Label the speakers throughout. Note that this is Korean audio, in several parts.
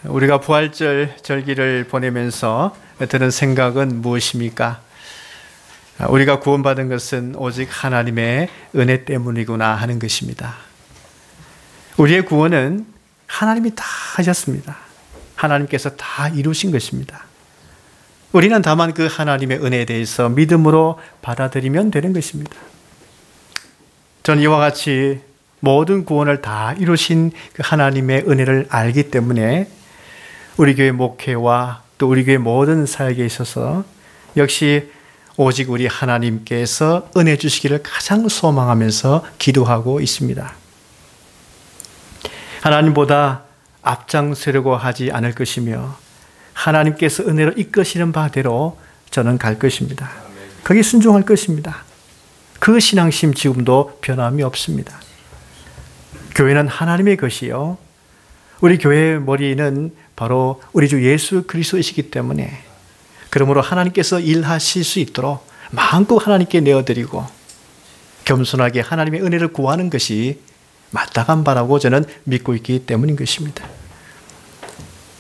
Speaker 1: 우리가 부활절 절기를 보내면서 드는 생각은 무엇입니까? 우리가 구원받은 것은 오직 하나님의 은혜 때문이구나 하는 것입니다. 우리의 구원은 하나님이 다 하셨습니다. 하나님께서 다 이루신 것입니다. 우리는 다만 그 하나님의 은혜에 대해서 믿음으로 받아들이면 되는 것입니다. 전 이와 같이 모든 구원을 다 이루신 그 하나님의 은혜를 알기 때문에 우리 교회 목회와 또 우리 교회 모든 사역에 있어서 역시 오직 우리 하나님께서 은혜 주시기를 가장 소망하면서 기도하고 있습니다. 하나님보다 앞장서려고 하지 않을 것이며 하나님께서 은혜로 이끄시는 바대로 저는 갈 것입니다. 거기에 순종할 것입니다. 그 신앙심 지금도 변함이 없습니다. 교회는 하나님의 것이요, 우리 교회의 머리는 바로 우리 주 예수 그리스도이시기 때문에 그러므로 하나님께서 일하실 수 있도록 마음껏 하나님께 내어드리고 겸손하게 하나님의 은혜를 구하는 것이 마땅한 바라고 저는 믿고 있기 때문인 것입니다.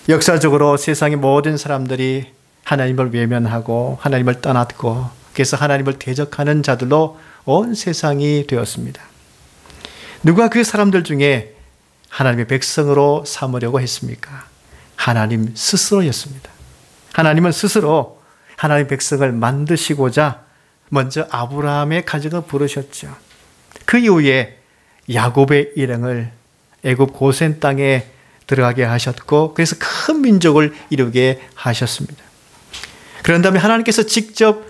Speaker 1: 역사적으로 세상의 모든 사람들이 하나님을 외면하고 하나님을 떠났고 그래서 하나님을 대적하는 자들로 온 세상이 되었습니다. 누가 그 사람들 중에 하나님의 백성으로 삼으려고 했습니까? 하나님 스스로였습니다. 하나님은 스스로 하나님의 백성을 만드시고자 먼저 아브라함의 가정을 부르셨죠. 그 이후에 야곱의 일행을 애굽 고센 땅에 들어가게 하셨고 그래서 큰 민족을 이루게 하셨습니다. 그런 다음에 하나님께서 직접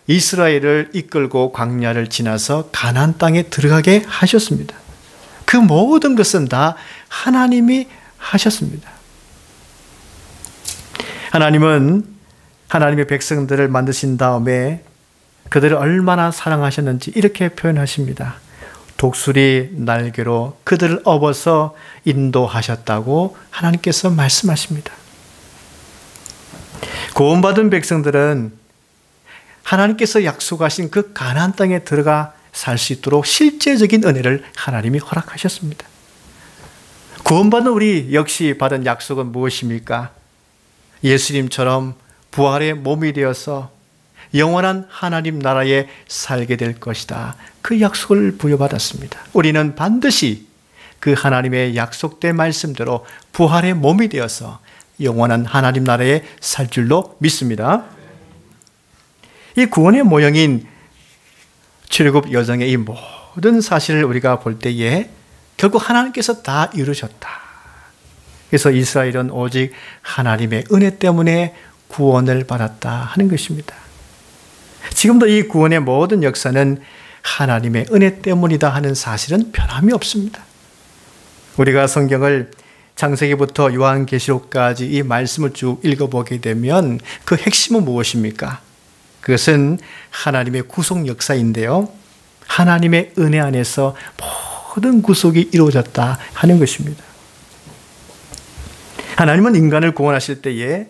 Speaker 1: 이스라엘을 이끌고 광야를 지나서 가나안 땅에 들어가게 하셨습니다. 그 모든 것은 다 하나님이 하셨습니다. 하나님은 하나님의 백성들을 만드신 다음에 그들을 얼마나 사랑하셨는지 이렇게 표현하십니다. 독수리 날개로 그들을 업어서 인도하셨다고 하나님께서 말씀하십니다. 구원받은 백성들은 하나님께서 약속하신 그 가나안 땅에 들어가 살 수 있도록 실제적인 은혜를 하나님이 허락하셨습니다. 구원받은 우리 역시 받은 약속은 무엇입니까? 예수님처럼 부활의 몸이 되어서 영원한 하나님 나라에 살게 될 것이다. 그 약속을 부여받았습니다. 우리는 반드시 그 하나님의 약속된 말씀대로 부활의 몸이 되어서 영원한 하나님 나라에 살 줄로 믿습니다. 이 구원의 모형인 출애굽 여정의 이 모든 사실을 우리가 볼 때에 결국 하나님께서 다 이루셨다. 그래서 이스라엘은 오직 하나님의 은혜 때문에 구원을 받았다 하는 것입니다. 지금도 이 구원의 모든 역사는 하나님의 은혜 때문이다 하는 사실은 변함이 없습니다. 우리가 성경을 창세기부터 요한계시록까지 이 말씀을 쭉 읽어보게 되면 그 핵심은 무엇입니까? 그것은 하나님의 구속 역사인데요. 하나님의 은혜 안에서 모든 구속이 이루어졌다 하는 것입니다. 하나님은 인간을 구원하실 때에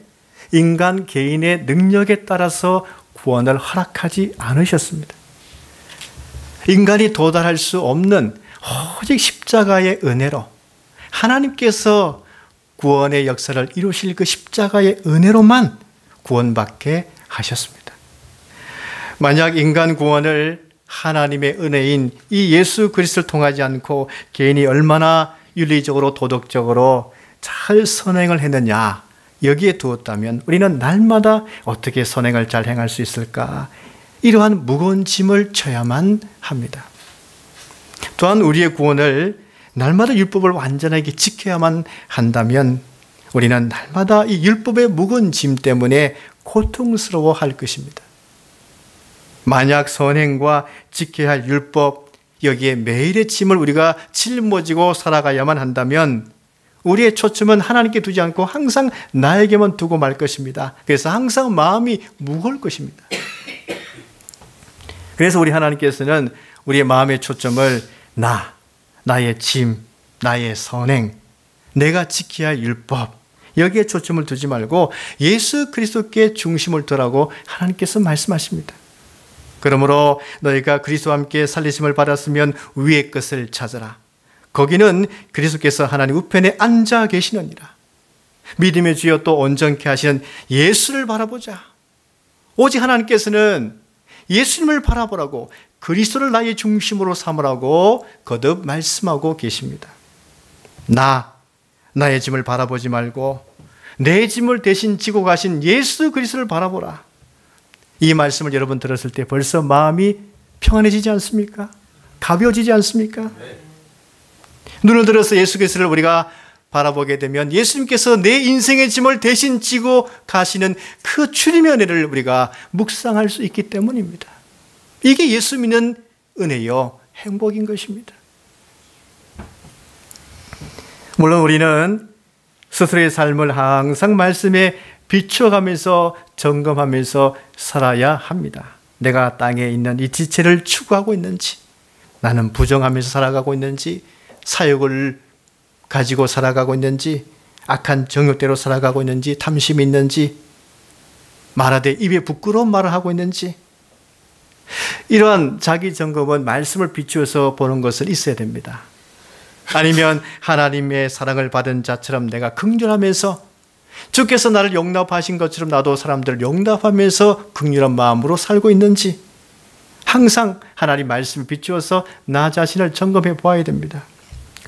Speaker 1: 인간 개인의 능력에 따라서 구원을 허락하지 않으셨습니다. 인간이 도달할 수 없는 오직 십자가의 은혜로 하나님께서 구원의 역사를 이루실 그 십자가의 은혜로만 구원받게 하셨습니다. 만약 인간 구원을 하나님의 은혜인 이 예수 그리스도를 통하지 않고 개인이 얼마나 윤리적으로 도덕적으로 잘 선행을 했느냐 여기에 두었다면 우리는 날마다 어떻게 선행을 잘 행할 수 있을까? 이러한 무거운 짐을 져야만 합니다. 또한 우리의 구원을 날마다 율법을 완전하게 지켜야만 한다면 우리는 날마다 이 율법의 무거운 짐 때문에 고통스러워할 것입니다. 만약 선행과 지켜야 할 율법 여기에 매일의 짐을 우리가 짊어지고 살아가야만 한다면 우리의 초점은 하나님께 두지 않고 항상 나에게만 두고 말 것입니다. 그래서 항상 마음이 무거울 것입니다. 그래서 우리 하나님께서는 우리의 마음의 초점을 나의 짐, 나의 선행, 내가 지켜야 할 율법 여기에 초점을 두지 말고 예수 그리스도께 중심을 두라고 하나님께서 말씀하십니다. 그러므로 너희가 그리스도와 함께 살리심을 받았으면 위의 것을 찾아라. 거기는 그리스도께서 하나님 우편에 앉아 계시느니라. 믿음의 주여 또 온전케 하시는 예수를 바라보자. 오직 하나님께서는 예수님을 바라보라고, 그리스도를 나의 중심으로 삼으라고 거듭 말씀하고 계십니다. 나의 짐을 바라보지 말고 내 짐을 대신 지고 가신 예수 그리스도를 바라보라. 이 말씀을 여러분 들었을 때 벌써 마음이 평안해지지 않습니까? 가벼워지지 않습니까? 눈을 들어서 예수 그리스도를 우리가 바라보게 되면 예수님께서 내 인생의 짐을 대신 지고 가시는 그 주님의 은혜를 우리가 묵상할 수 있기 때문입니다. 이게 예수 믿는 은혜요, 행복인 것입니다. 물론 우리는 스스로의 삶을 항상 말씀에 비춰가면서 점검하면서 살아야 합니다. 내가 땅에 있는 이 지체를 추구하고 있는지, 나는 부정하면서 살아가고 있는지, 사욕을 가지고 살아가고 있는지, 악한 정욕대로 살아가고 있는지, 탐심이 있는지, 말하되 입에 부끄러운 말을 하고 있는지, 이러한 자기 점검은 말씀을 비추어서 보는 것은 있어야 됩니다. 아니면 하나님의 사랑을 받은 자처럼 내가 긍휼하면서 주께서 나를 용납하신 것처럼 나도 사람들을 용납하면서 긍휼한 마음으로 살고 있는지 항상 하나님 말씀을 비추어서 나 자신을 점검해 보아야 됩니다.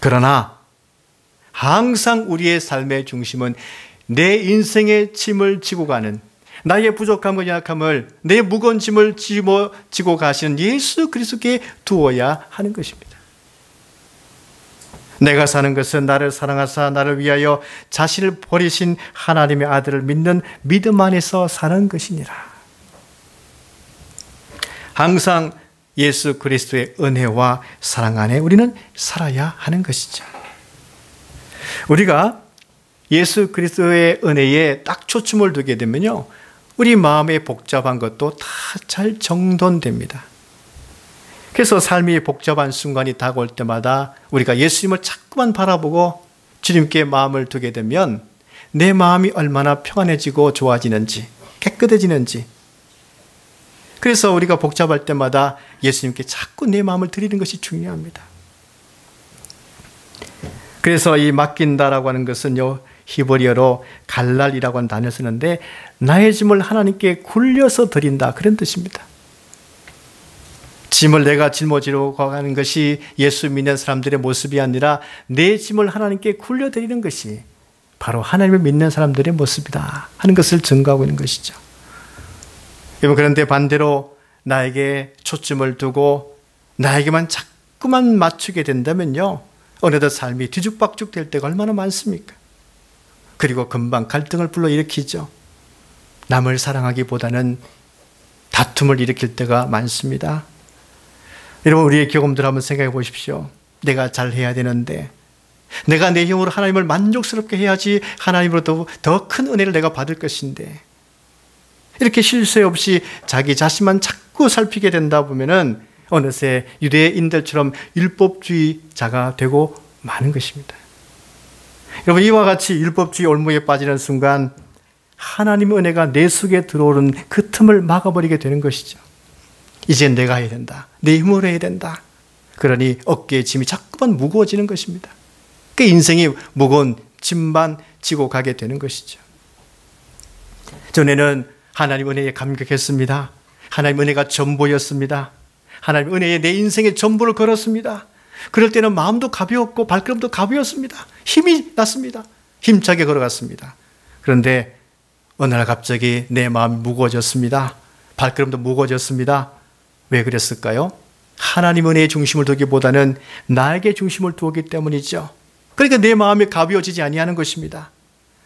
Speaker 1: 그러나 항상 우리의 삶의 중심은 내 인생의 짐을 지고 가는, 나의 부족함과 약함을, 내 무거운 짐을 지고 가시는 예수 그리스도께 두어야 하는 것입니다. 내가 사는 것은 나를 사랑하사 나를 위하여 자신을 버리신 하나님의 아들을 믿는 믿음 안에서 사는 것이니라. 항상 예수 그리스도의 은혜와 사랑 안에 우리는 살아야 하는 것이죠. 우리가 예수 그리스도의 은혜에 딱 초점을 두게 되면요, 우리 마음의 복잡한 것도 다 잘 정돈됩니다. 그래서 삶이 복잡한 순간이 다가올 때마다 우리가 예수님을 자꾸만 바라보고 주님께 마음을 두게 되면 내 마음이 얼마나 평안해지고 좋아지는지, 깨끗해지는지, 그래서 우리가 복잡할 때마다 예수님께 자꾸 내 마음을 드리는 것이 중요합니다. 그래서 이 맡긴다라고 하는 것은요, 히브리어로 갈랄이라고 하는 단어를 쓰는데 나의 짐을 하나님께 굴려서 드린다, 그런 뜻입니다. 짐을 내가 짊어지러 가는 것이 예수 믿는 사람들의 모습이 아니라 내 짐을 하나님께 굴려드리는 것이 바로 하나님을 믿는 사람들의 모습이다 하는 것을 증거하고 있는 것이죠. 여러분, 그런데 반대로 나에게 초점을 두고 나에게만 자꾸만 맞추게 된다면요, 어느덧 삶이 뒤죽박죽 될 때가 얼마나 많습니까? 그리고 금방 갈등을 불러일으키죠. 남을 사랑하기보다는 다툼을 일으킬 때가 많습니다. 여러분, 우리의 경험들 한번 생각해 보십시오. 내가 잘해야 되는데, 내가 내 힘으로 하나님을 만족스럽게 해야지 하나님으로부터 더 큰 은혜를 내가 받을 것인데, 이렇게 실수 없이 자기 자신만 자꾸 살피게 된다 보면은 어느새 유대인들처럼 율법주의자가 되고 마는 것입니다. 여러분, 이와 같이 율법주의 올무에 빠지는 순간 하나님의 은혜가 내 속에 들어오는 그 틈을 막아버리게 되는 것이죠. 이제 내가 해야 된다, 내 힘으로 해야 된다. 그러니 어깨의 짐이 자꾸만 무거워지는 것입니다. 그 인생이 무거운 짐만 지고 가게 되는 것이죠. 전에는 하나님 은혜에 감격했습니다. 하나님 은혜가 전부였습니다. 하나님 은혜에 내 인생의 전부를 걸었습니다. 그럴 때는 마음도 가벼웠고 발걸음도 가벼웠습니다. 힘이 났습니다. 힘차게 걸어갔습니다. 그런데 어느 날 갑자기 내 마음이 무거워졌습니다. 발걸음도 무거워졌습니다. 왜 그랬을까요? 하나님 은혜의 중심을 두기보다는 나에게 중심을 두었기 때문이죠. 그러니까 내 마음이 가벼워지지 아니하는 것입니다.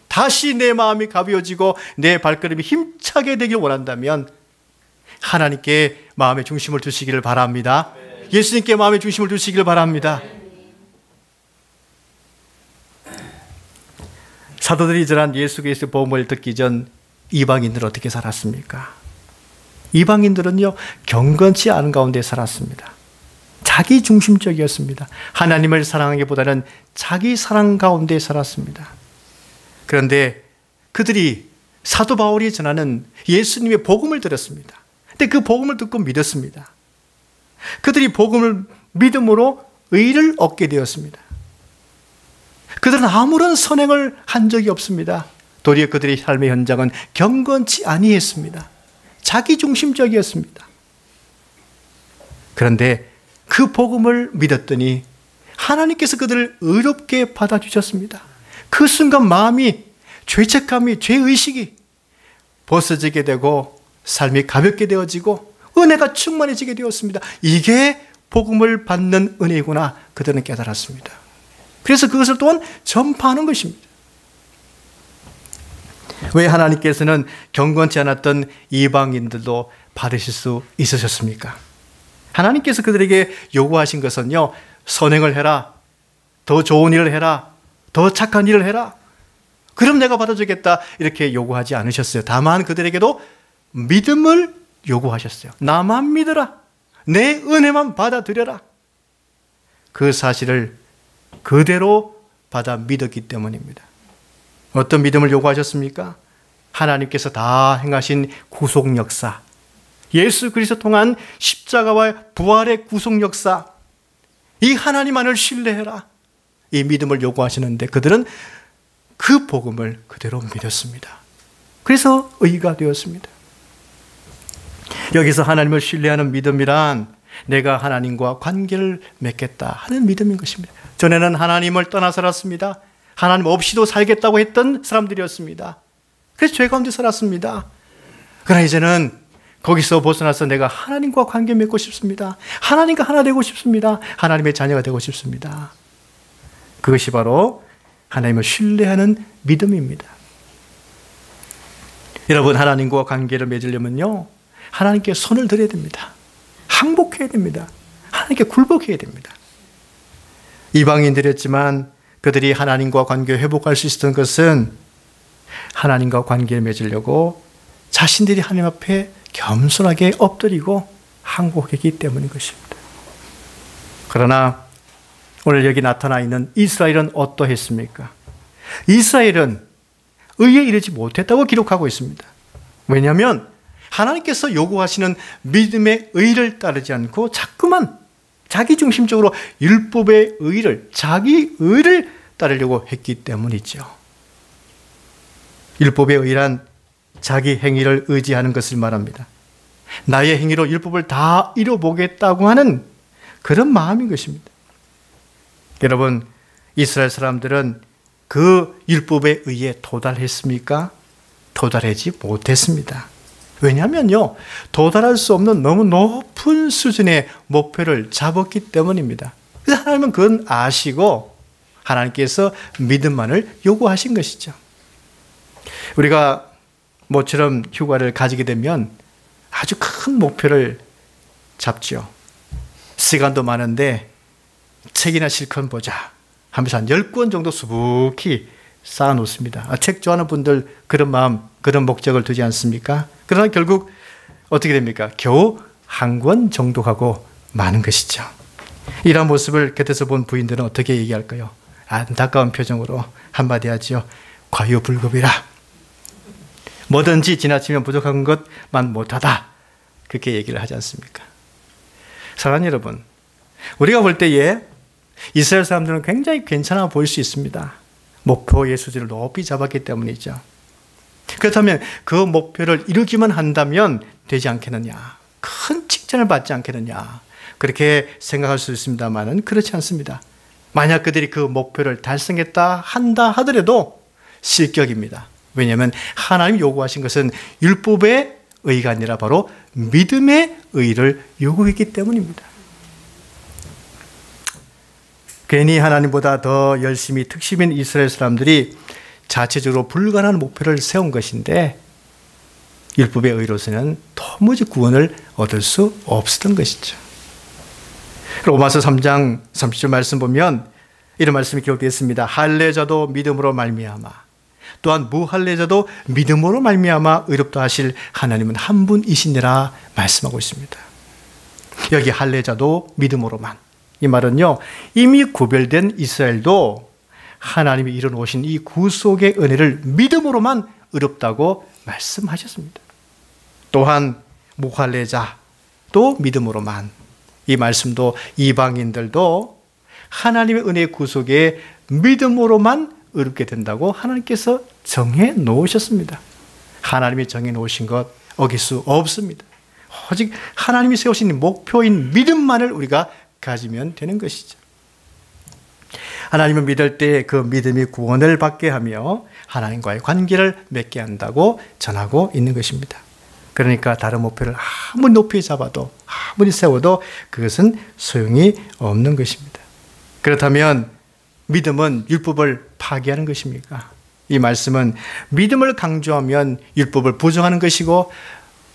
Speaker 1: 다시 내 마음이 가벼워지고 내 발걸음이 힘차게 되길 원한다면 하나님께 마음의 중심을 두시기를 바랍니다. 예수님께 마음의 중심을 두시기를 바랍니다. 사도들이 전한 예수 그리스도의 복음을 듣기 전 이방인들은 어떻게 살았습니까? 이방인들은요, 경건치 않은 가운데 살았습니다. 자기 중심적이었습니다. 하나님을 사랑하기보다는 자기 사랑 가운데 살았습니다. 그런데 그들이 사도 바울이 전하는 예수님의 복음을 들었습니다. 근데 그 복음을 듣고 믿었습니다. 그들이 복음을 믿음으로 의를 얻게 되었습니다. 그들은 아무런 선행을 한 적이 없습니다. 도리어 그들의 삶의 현장은 경건치 아니했습니다. 자기중심적이었습니다. 그런데 그 복음을 믿었더니 하나님께서 그들을 의롭게 받아주셨습니다. 그 순간 마음이, 죄책감이, 죄의식이 벗어지게 되고 삶이 가볍게 되어지고 은혜가 충만해지게 되었습니다. 이게 복음을 받는 은혜구나 그들은 깨달았습니다. 그래서 그것을 또한 전파하는 것입니다. 왜 하나님께서는 경건치 않았던 이방인들도 받으실 수 있으셨습니까? 하나님께서 그들에게 요구하신 것은요, 선행을 해라, 더 좋은 일을 해라, 더 착한 일을 해라, 그럼 내가 받아주겠다, 이렇게 요구하지 않으셨어요. 다만 그들에게도 믿음을 요구하셨어요. 나만 믿어라, 내 은혜만 받아들여라. 그 사실을 그대로 받아 믿었기 때문입니다. 어떤 믿음을 요구하셨습니까? 하나님께서 다 행하신 구속 역사, 예수 그리스도 통한 십자가와 부활의 구속 역사, 이 하나님만을 신뢰해라, 이 믿음을 요구하시는데 그들은 그 복음을 그대로 믿었습니다. 그래서 의가 되었습니다. 여기서 하나님을 신뢰하는 믿음이란 내가 하나님과 관계를 맺겠다 하는 믿음인 것입니다. 전에는 하나님을 떠나 살았습니다. 하나님 없이도 살겠다고 했던 사람들이었습니다. 그래서 죄 가운데 살았습니다. 그러나 이제는 거기서 벗어나서 내가 하나님과 관계 맺고 싶습니다. 하나님과 하나 되고 싶습니다. 하나님의 자녀가 되고 싶습니다. 그것이 바로 하나님을 신뢰하는 믿음입니다. 여러분, 하나님과 관계를 맺으려면요, 하나님께 손을 들어야 됩니다. 항복해야 됩니다. 하나님께 굴복해야 됩니다. 이방인들이었지만 그들이 하나님과 관계 회복할 수 있었던 것은 하나님과 관계를 맺으려고 자신들이 하나님 앞에 겸손하게 엎드리고 항복했기 때문인 것입니다. 그러나 오늘 여기 나타나 있는 이스라엘은 어떠했습니까? 이스라엘은 의에 이르지 못했다고 기록하고 있습니다. 왜냐하면 하나님께서 요구하시는 믿음의 의를 따르지 않고 자꾸만 자기중심적으로 율법의 의를, 자기 의를 따르려고 했기 때문이죠. 율법의 의란 자기 행위를 의지하는 것을 말합니다. 나의 행위로 율법을 다 이뤄보겠다고 하는 그런 마음인 것입니다. 여러분, 이스라엘 사람들은 그 율법의 의에 도달했습니까? 도달하지 못했습니다. 왜냐하면요, 도달할 수 없는 너무 높은 수준의 목표를 잡았기 때문입니다. 그래서 하나님은 그건 아시고 하나님께서 믿음만을 요구하신 것이죠. 우리가 모처럼 휴가를 가지게 되면 아주 큰 목표를 잡죠. 시간도 많은데 책이나 실컷 보자 하면서 한 10권 정도 수북히 쌓아놓습니다. 책 좋아하는 분들 그런 마음, 그런 목적을 두지 않습니까? 그러나 결국 어떻게 됩니까? 겨우 한 권 정도 가고 마는 것이죠. 이런 모습을 곁에서 본 부인들은 어떻게 얘기할까요? 안타까운 표정으로 한마디 하지요. 과유불급이라. 뭐든지 지나치면 부족한 것만 못하다. 그렇게 얘기를 하지 않습니까? 사랑하는 여러분, 우리가 볼 때에 이스라엘 사람들은 굉장히 괜찮아 보일 수 있습니다. 목표 예수지를 높이 잡았기 때문이죠. 그렇다면 그 목표를 이루기만 한다면 되지 않겠느냐, 큰 칭찬을 받지 않겠느냐, 그렇게 생각할 수 있습니다만은 그렇지 않습니다. 만약 그들이 그 목표를 달성했다 한다 하더라도 실격입니다. 왜냐하면 하나님 요구하신 것은 율법의 의가 아니라 바로 믿음의 의를 요구했기 때문입니다. 괜히 하나님보다 더 열심히 특심인 이스라엘 사람들이 자체적으로 불가능한 목표를 세운 것인데 율법의 의로서는 도무지 구원을 얻을 수 없었던 것이죠. 로마서 3장 30절 말씀 보면 이런 말씀이 기록되어 있습니다. 할례자도 믿음으로 말미암아 또한 무할례자도 믿음으로 말미암아 의롭다 하실 하나님은 한 분이시니라 말씀하고 있습니다. 여기 할례자도 믿음으로만, 이 말은요, 이미 구별된 이스라엘도 하나님이 이뤄놓으신 이 구속의 은혜를 믿음으로만 의롭다고 말씀하셨습니다. 또한 무할례자도 믿음으로만, 이 말씀도 이방인들도 하나님의 은혜의 구속에 믿음으로만 의롭게 된다고 하나님께서 정해 놓으셨습니다. 하나님이 정해 놓으신 것 어길 수 없습니다. 오직 하나님이 세우신 목표인 믿음만을 우리가 가지면 되는 것이죠. 하나님을 믿을 때 그 믿음이 구원을 받게 하며 하나님과의 관계를 맺게 한다고 전하고 있는 것입니다. 그러니까 다른 목표를 아무리 높이 잡아도 아무리 세워도 그것은 소용이 없는 것입니다. 그렇다면 믿음은 율법을 파기하는 것입니까? 이 말씀은 믿음을 강조하면 율법을 부정하는 것이고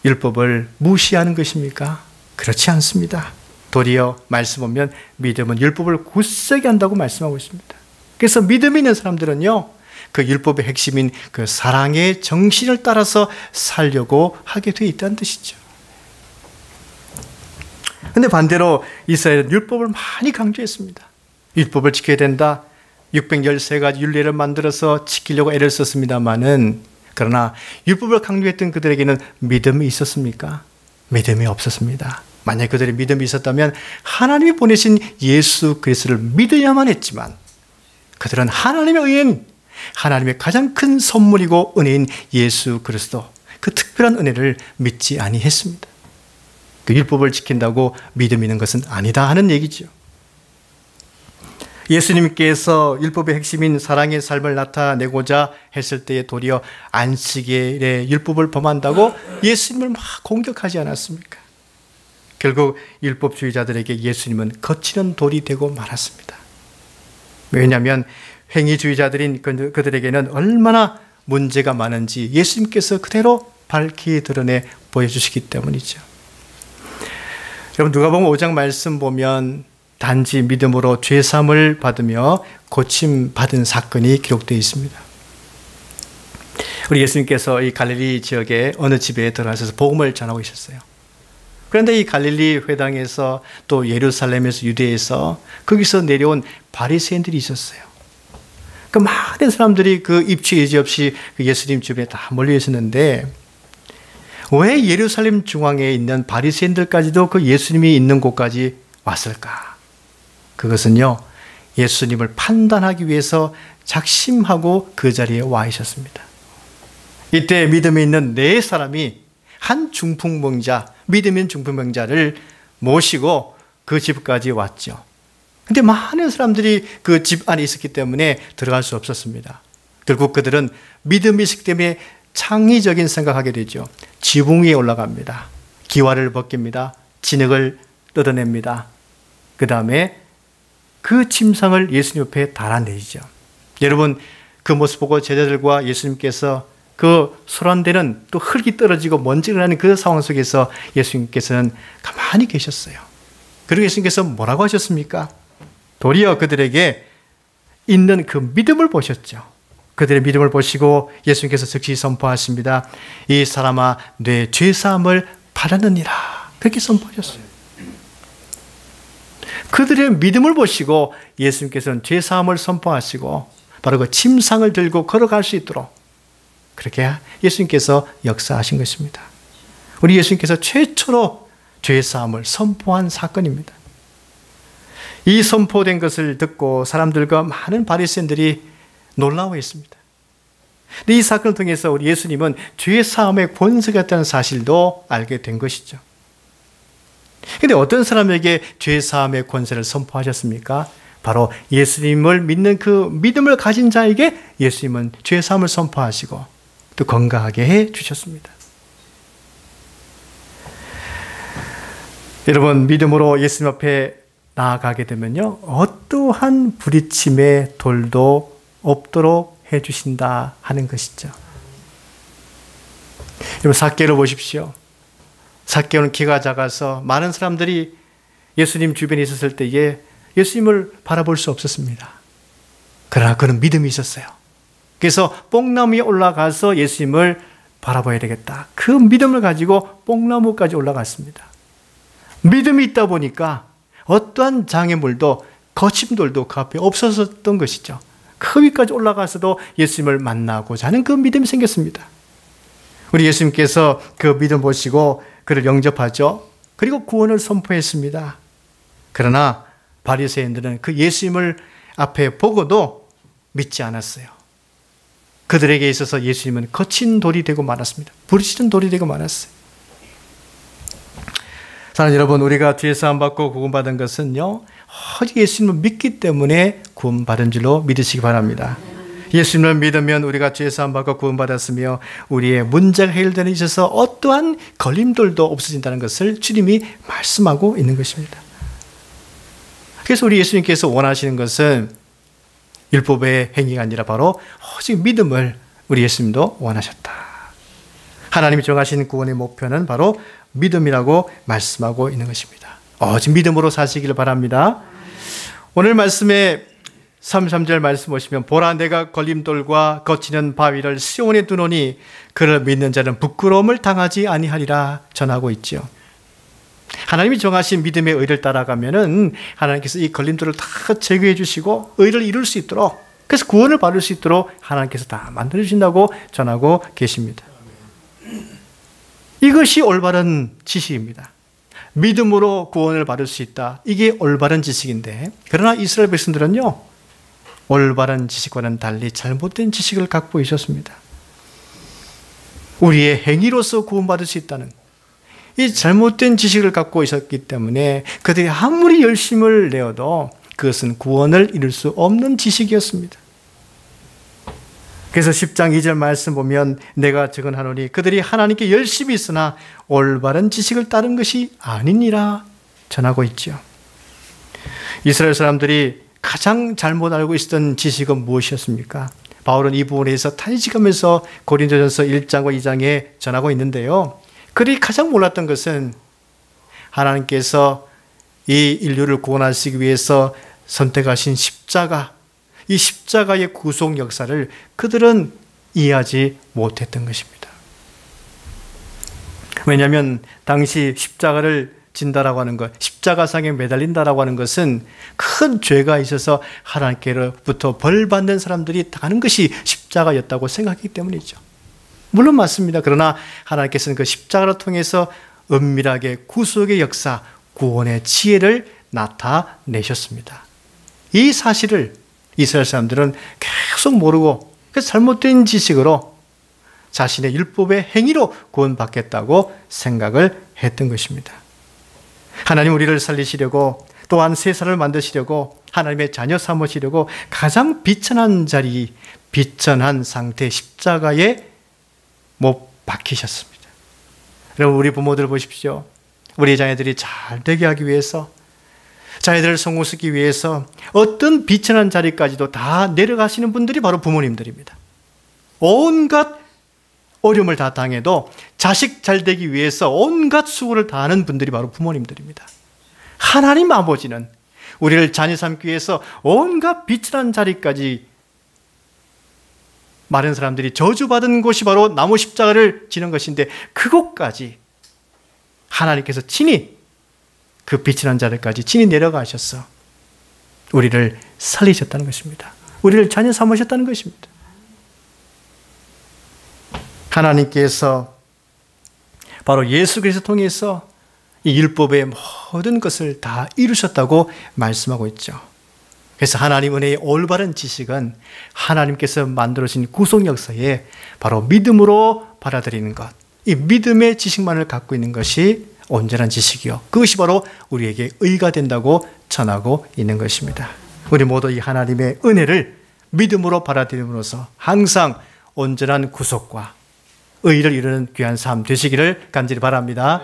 Speaker 1: 율법을 무시하는 것입니까? 그렇지 않습니다. 도리어 말씀 보면 믿음은 율법을 굳세게 한다고 말씀하고 있습니다. 그래서 믿음 있는 사람들은요, 그 율법의 핵심인 그 사랑의 정신을 따라서 살려고 하게 되어 있다는 뜻이죠. 그런데 반대로 이스라엘은 율법을 많이 강조했습니다. 율법을 지켜야 된다. 613가지 율례를 만들어서 지키려고 애를 썼습니다마는, 그러나 율법을 강조했던 그들에게는 믿음이 있었습니까? 믿음이 없었습니다. 만약 그들의 믿음이 있었다면 하나님이 보내신 예수 그리스도를 믿어야만 했지만, 그들은 하나님의 의인, 하나님의 가장 큰 선물이고 은혜인 예수 그리스도, 그 특별한 은혜를 믿지 아니했습니다. 그 율법을 지킨다고 믿음 있는 것은 아니다 하는 얘기죠. 예수님께서 율법의 핵심인 사랑의 삶을 나타내고자 했을 때에 도리어 안식일의 율법을 범한다고 예수님을 막 공격하지 않았습니까? 결국 율법주의자들에게 예수님은 거치는 돌이 되고 말았습니다. 왜냐하면 행위주의자들인 그들에게는 얼마나 문제가 많은지 예수님께서 그대로 밝히 드러내 보여주시기 때문이죠. 여러분, 누가복음 5장 말씀 보면 단지 믿음으로 죄사함을 받으며 고침받은 사건이 기록되어 있습니다. 우리 예수님께서 이 갈릴리 지역의 어느 집에 들어가셔서 복음을 전하고 있었어요. 그런데 이 갈릴리 회당에서 또 예루살렘에서 유대에서 거기서 내려온 바리새인들이 있었어요. 그 많은 사람들이 그 입추 여지 없이 그 예수님 주변에 다 몰려 있었는데, 왜 예루살렘 중앙에 있는 바리새인들까지도 그 예수님이 있는 곳까지 왔을까? 그것은요, 예수님을 판단하기 위해서 작심하고 그 자리에 와 있었습니다. 이때 믿음이 있는 네 사람이 한 중풍병자, 믿음 있는 중풍병자를 모시고 그 집까지 왔죠. 근데 많은 사람들이 그 집 안에 있었기 때문에 들어갈 수 없었습니다. 결국 그들은 믿음이 있기 때문에 창의적인 생각하게 되죠. 지붕 위에 올라갑니다. 기와를 벗깁니다. 진흙을 뜯어냅니다. 그 다음에 그 침상을 예수님 옆에 달아내리죠. 여러분, 그 모습 보고 제자들과 예수님께서 그 소란되는 또 흙이 떨어지고 먼지가 나는 그 상황 속에서 예수님께서는 가만히 계셨어요. 그리고 예수님께서 뭐라고 하셨습니까? 도리어 그들에게 있는 그 믿음을 보셨죠. 그들의 믿음을 보시고 예수님께서 즉시 선포하십니다. 이 사람아, 내 죄사함을 받았느니라. 그렇게 선포하셨어요. 그들의 믿음을 보시고 예수님께서는 죄사함을 선포하시고 바로 그 침상을 들고 걸어갈 수 있도록 그렇게 예수님께서 역사하신 것입니다. 우리 예수님께서 최초로 죄사함을 선포한 사건입니다. 이 선포된 것을 듣고 사람들과 많은 바리새인들이 놀라워했습니다. 이 사건을 통해서 우리 예수님은 죄사함의 권세가 있다는 사실도 알게 된 것이죠. 그런데 어떤 사람에게 죄사함의 권세를 선포하셨습니까? 바로 예수님을 믿는 그 믿음을 가진 자에게 예수님은 죄사함을 선포하시고 또 건강하게 해 주셨습니다. 여러분, 믿음으로 예수님 앞에 나아가게 되면요, 어떠한 부딪힘의 돌도 없도록 해 주신다 하는 것이죠. 여러분, 삭개를 보십시오. 삭개는 키가 작아서 많은 사람들이 예수님 주변에 있었을 때에 예수님을 바라볼 수 없었습니다. 그러나 그는 믿음이 있었어요. 그래서 뽕나무에 올라가서 예수님을 바라봐야 되겠다. 그 믿음을 가지고 뽕나무까지 올라갔습니다. 믿음이 있다 보니까 어떠한 장애물도 거침돌도 그 앞에 없었던 것이죠. 그 위까지 올라가서도 예수님을 만나고자 하는 그 믿음이 생겼습니다. 우리 예수님께서 그 믿음 보시고 그를 영접하죠. 그리고 구원을 선포했습니다. 그러나 바리새인들은 그 예수님을 앞에 보고도 믿지 않았어요. 그들에게 있어서 예수님은 거친 돌이 되고 말았습니다. 부르짖은 돌이 되고 말았어요. 사랑하는 여러분, 우리가 죄 사함 받고 구원받은 것은요, 오직 예수님을 믿기 때문에 구원받은 줄로 믿으시기 바랍니다. 예수님을 믿으면 우리가 죄 사함 받고 구원받았으며 우리의 문제가 해결되는 데 있어서 어떠한 걸림돌도 없어진다는 것을 주님이 말씀하고 있는 것입니다. 그래서 우리 예수님께서 원하시는 것은 율법의 행위가 아니라 바로 오직 믿음을 우리 예수님도 원하셨다. 하나님이 정하신 구원의 목표는 바로 믿음이라고 말씀하고 있는 것입니다. 오직 믿음으로 사시기를 바랍니다. 오늘 말씀에 33절 말씀 보시면 보라 내가 걸림돌과 거치는 바위를 시온에 두노니 그를 믿는 자는 부끄러움을 당하지 아니하리라 전하고 있죠. 하나님이 정하신 믿음의 의를 따라가면은 하나님께서 이 걸림돌을 다 제거해 주시고 의를 이룰 수 있도록, 그래서 구원을 받을 수 있도록 하나님께서 다 만들어 주신다고 전하고 계십니다. 이것이 올바른 지식입니다. 믿음으로 구원을 받을 수 있다. 이게 올바른 지식인데, 그러나 이스라엘 백성들은요, 올바른 지식과는 달리 잘못된 지식을 갖고 있었습니다. 우리의 행위로서 구원받을 수 있다는 이 잘못된 지식을 갖고 있었기 때문에 그들이 아무리 열심을 내어도 그것은 구원을 이룰 수 없는 지식이었습니다. 그래서 10장 2절 말씀 보면 내가 증언하노니 그들이 하나님께 열심히 있으나 올바른 지식을 따른 것이 아니니라 전하고 있죠. 이스라엘 사람들이 가장 잘못 알고 있었던 지식은 무엇이었습니까? 바울은 이 부분에 대해서 탄식하면서 고린도전서 1장과 2장에 전하고 있는데요. 그들이 가장 몰랐던 것은 하나님께서 이 인류를 구원하시기 위해서 선택하신 십자가, 이 십자가의 구속 역사를 그들은 이해하지 못했던 것입니다. 왜냐하면 당시 십자가를 진다라고 하는 것, 십자가상에 매달린다라고 하는 것은 큰 죄가 있어서 하나님께로부터 벌 받는 사람들이 당하는 것이 십자가였다고 생각했기 때문이죠. 물론 맞습니다. 그러나 하나님께서는 그 십자가를 통해서 은밀하게 구속의 역사, 구원의 지혜를 나타내셨습니다. 이 사실을 이스라엘 사람들은 계속 모르고 그래서 잘못된 지식으로 자신의 율법의 행위로 구원받겠다고 생각을 했던 것입니다. 하나님 우리를 살리시려고, 또한 세상을 만드시려고, 하나님의 자녀 삼으시려고 가장 비천한 자리, 비천한 상태 십자가에 못 박히셨습니다. 여러분, 우리 부모들 보십시오. 우리 자녀들이 잘 되게 하기 위해서, 자녀들을 성공시키기 위해서 어떤 비천한 자리까지도 다 내려가시는 분들이 바로 부모님들입니다. 온갖 어려움을 다 당해도 자식 잘 되기 위해서 온갖 수고를 다하는 분들이 바로 부모님들입니다. 하나님 아버지는 우리를 자녀 삼기 위해서 온갖 비천한 자리까지, 많은 사람들이 저주받은 곳이 바로 나무 십자가를 지는 것인데 그곳까지 하나님께서 친히 그 비천한 자리까지 친히 내려가셔서 우리를 살리셨다는 것입니다. 우리를 자녀 삼으셨다는 것입니다. 하나님께서 바로 예수 그리스도 통해서 이 율법의 모든 것을 다 이루셨다고 말씀하고 있죠. 그래서 하나님 은혜의 올바른 지식은 하나님께서 만들어진 구속 역사에 바로 믿음으로 받아들이는 것, 이 믿음의 지식만을 갖고 있는 것이 온전한 지식이요, 그것이 바로 우리에게 의가 된다고 전하고 있는 것입니다. 우리 모두 이 하나님의 은혜를 믿음으로 받아들임으로써 항상 온전한 구속과 의를 이루는 귀한 삶 되시기를 간절히 바랍니다.